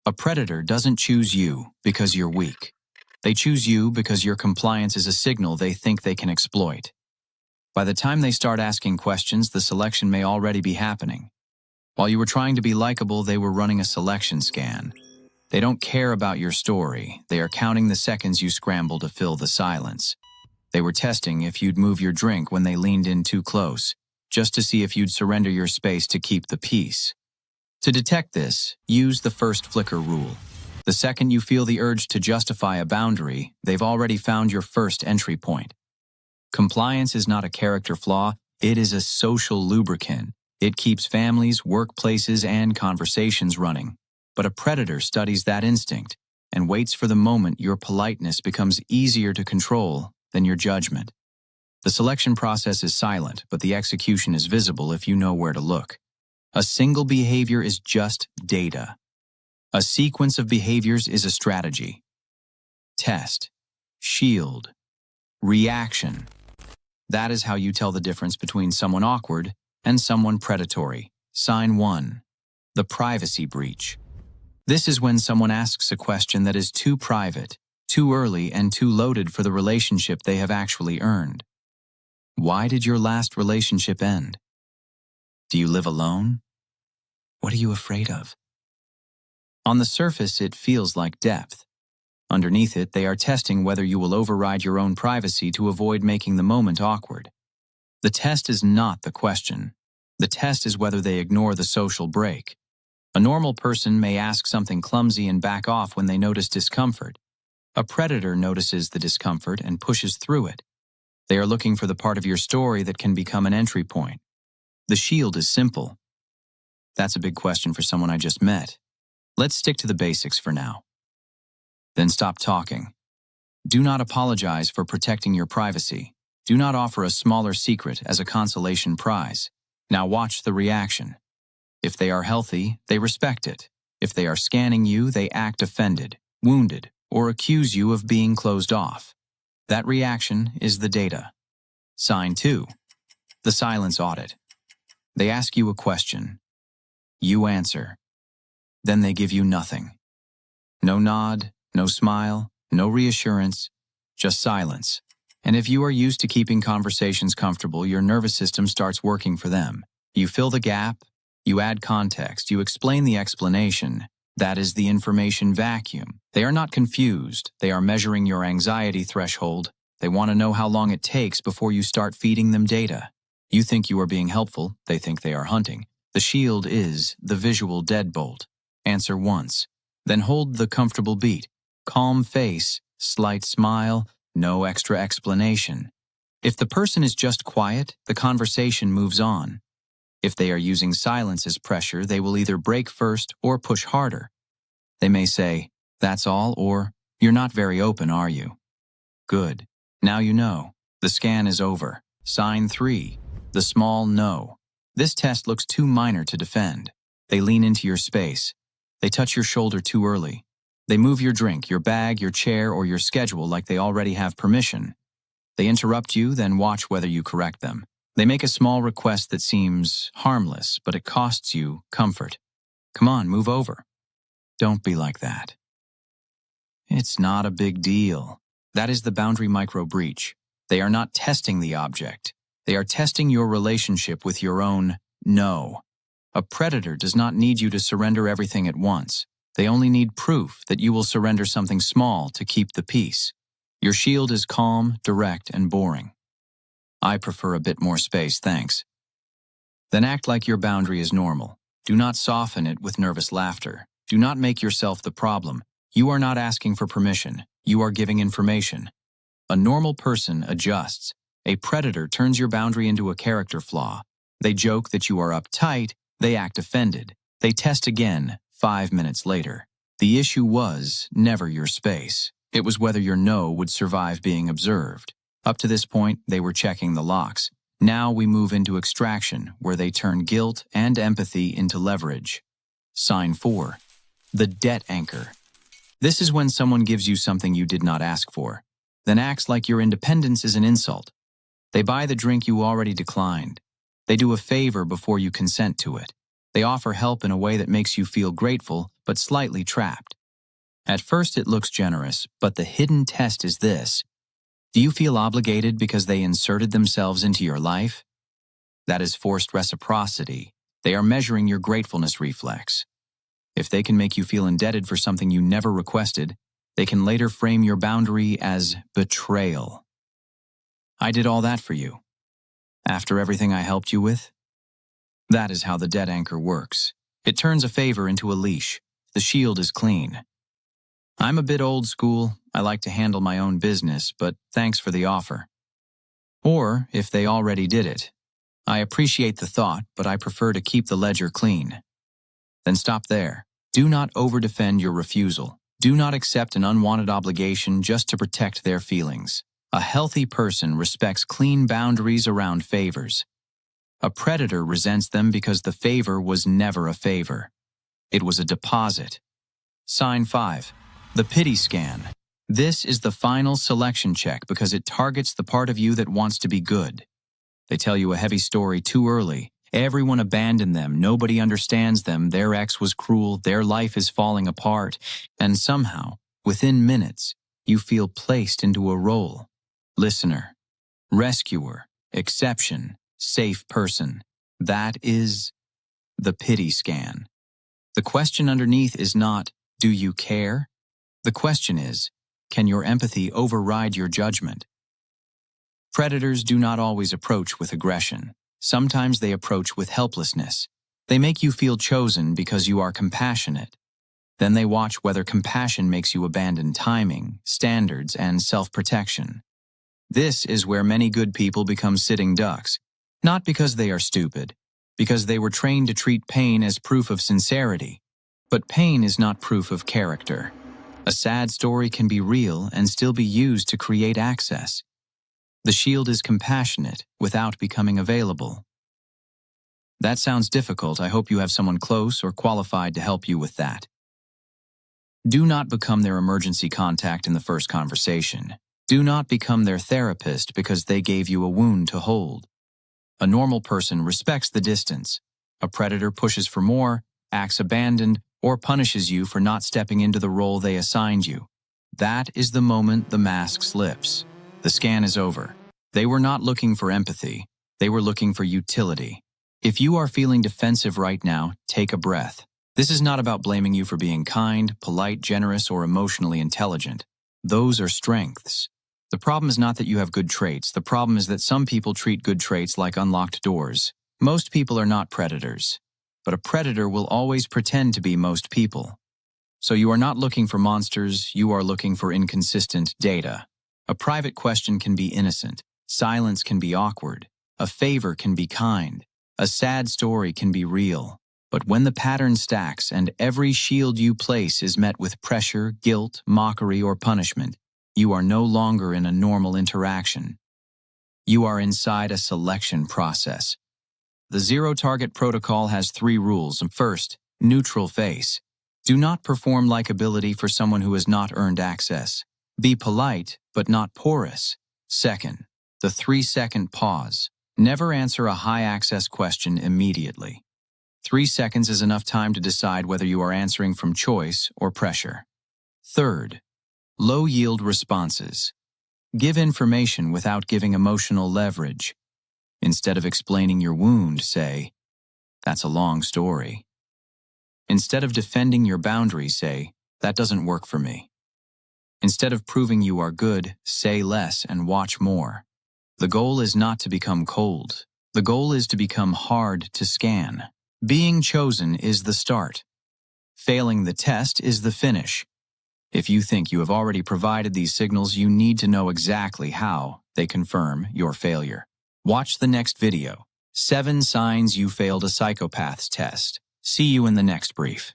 A predator doesn't choose you because you're weak. They choose you because your compliance is a signal they think they can exploit. By the time they start asking questions, the selection may already be happening. While you were trying to be likable, they were running a selection scan. They don't care about your story. They are counting the seconds you scramble to fill the silence. They were testing if you'd move your drink when they leaned in too close, just to see if you'd surrender your space to keep the peace. To detect this, use the first flicker rule. The second you feel the urge to justify a boundary, they've already found your first entry point. Compliance is not a character flaw, it is a social lubricant. It keeps families, workplaces, and conversations running. But a predator studies that instinct and waits for the moment your politeness becomes easier to control than your judgment. The selection process is silent, but the execution is visible if you know where to look. A single behavior is just data. A sequence of behaviors is a strategy. Test, shield, reaction. That is how you tell the difference between someone awkward and someone predatory. Sign 1. The privacy breach. This is when someone asks a question that is too private, too early, and too loaded for the relationship they have actually earned. Why did your last relationship end? Do you live alone? What are you afraid of? On the surface, it feels like depth. Underneath it, they are testing whether you will override your own privacy to avoid making the moment awkward. The test is not the question. The test is whether they ignore the social break. A normal person may ask something clumsy and back off when they notice discomfort. A predator notices the discomfort and pushes through it. They are looking for the part of your story that can become an entry point. The shield is simple. That's a big question for someone I just met. Let's stick to the basics for now. Then stop talking. Do not apologize for protecting your privacy. Do not offer a smaller secret as a consolation prize. Now watch the reaction. If they are healthy, they respect it. If they are scanning you, they act offended, wounded, or accuse you of being closed off. That reaction is the data. Sign 2. The silence audit. They ask you a question. You answer. Then they give you nothing. No nod, no smile, no reassurance, just silence. And if you are used to keeping conversations comfortable, your nervous system starts working for them. You fill the gap, you add context, you explain the explanation. That is the information vacuum. They are not confused. They are measuring your anxiety threshold. They want to know how long it takes before you start feeding them data. You think you are being helpful. They think they are hunting. The shield is the visual deadbolt. Answer once. Then hold the comfortable beat. Calm face, slight smile, no extra explanation. If the person is just quiet, the conversation moves on. If they are using silence as pressure, they will either break first or push harder. They may say, "That's all," or "You're not very open, are you?" Good. Now you know. The scan is over. Sign 3. The small no. This test looks too minor to defend. They lean into your space. They touch your shoulder too early. They move your drink, your bag, your chair, or your schedule like they already have permission. They interrupt you, then watch whether you correct them. They make a small request that seems harmless, but it costs you comfort. Come on, move over. Don't be like that. It's not a big deal. That is the boundary micro breach. They are not testing the object. They are testing your relationship with your own no. A predator does not need you to surrender everything at once. They only need proof that you will surrender something small to keep the peace. Your shield is calm, direct, and boring. I prefer a bit more space, thanks. Then act like your boundary is normal. Do not soften it with nervous laughter. Do not make yourself the problem. You are not asking for permission. You are giving information. A normal person adjusts. A predator turns your boundary into a character flaw. They joke that you are uptight. They act offended. They test again 5 minutes later. The issue was never your space. It was whether your no would survive being observed. Up to this point, they were checking the locks. Now we move into extraction, where they turn guilt and empathy into leverage. Sign 4. The debt anchor. This is when someone gives you something you did not ask for, then acts like your independence is an insult. They buy the drink you already declined. They do a favor before you consent to it. They offer help in a way that makes you feel grateful, but slightly trapped. At first it looks generous, but the hidden test is this. Do you feel obligated because they inserted themselves into your life? That is forced reciprocity. They are measuring your gratefulness reflex. If they can make you feel indebted for something you never requested, they can later frame your boundary as betrayal. I did all that for you. After everything I helped you with? That is how the debt anchor works. It turns a favor into a leash. The shield is clean. I'm a bit old school. I like to handle my own business, but thanks for the offer. Or, if they already did it, I appreciate the thought, but I prefer to keep the ledger clean. Then stop there. Do not overdefend your refusal. Do not accept an unwanted obligation just to protect their feelings. A healthy person respects clean boundaries around favors. A predator resents them because the favor was never a favor. It was a deposit. Sign 5. The pity scan. This is the final selection check because it targets the part of you that wants to be good. They tell you a heavy story too early. Everyone abandoned them, nobody understands them, their ex was cruel, their life is falling apart, and somehow, within minutes, you feel placed into a role. Listener, rescuer, exception, safe person. That is the pity scan. The question underneath is not, do you care? The question is, can your empathy override your judgment? Predators do not always approach with aggression. Sometimes they approach with helplessness. They make you feel chosen because you are compassionate. Then they watch whether compassion makes you abandon timing, standards, and self-protection. This is where many good people become sitting ducks, not because they are stupid, because they were trained to treat pain as proof of sincerity. But pain is not proof of character. A sad story can be real and still be used to create access. The shield is compassionate without becoming available. That sounds difficult. I hope you have someone close or qualified to help you with that. Do not become their emergency contact in the first conversation. Do not become their therapist because they gave you a wound to hold. A normal person respects the distance. A predator pushes for more, acts abandoned, or punishes you for not stepping into the role they assigned you. That is the moment the mask slips. The scan is over. They were not looking for empathy. They were looking for utility. If you are feeling defensive right now, take a breath. This is not about blaming you for being kind, polite, generous, or emotionally intelligent. Those are strengths. The problem is not that you have good traits. The problem is that some people treat good traits like unlocked doors. Most people are not predators. But a predator will always pretend to be most people. So you are not looking for monsters, you are looking for inconsistent data. A private question can be innocent. Silence can be awkward. A favor can be kind. A sad story can be real. But when the pattern stacks and every shield you place is met with pressure, guilt, mockery, or punishment, you are no longer in a normal interaction. You are inside a selection process. The zero-target protocol has 3 rules. First, neutral face. Do not perform likability for someone who has not earned access. Be polite, but not porous. Second, the 3-second pause. Never answer a high-access question immediately. 3 seconds is enough time to decide whether you are answering from choice or pressure. Third, low-yield responses. Give information without giving emotional leverage. Instead of explaining your wound, say, "That's a long story." Instead of defending your boundaries, say, "That doesn't work for me." Instead of proving you are good, say less and watch more. The goal is not to become cold. The goal is to become hard to scan. Being chosen is the start. Failing the test is the finish. If you think you have already provided these signals, you need to know exactly how they confirm your failure. Watch the next video, 7 Signs You Failed a Psychopath's Test. See you in the next brief.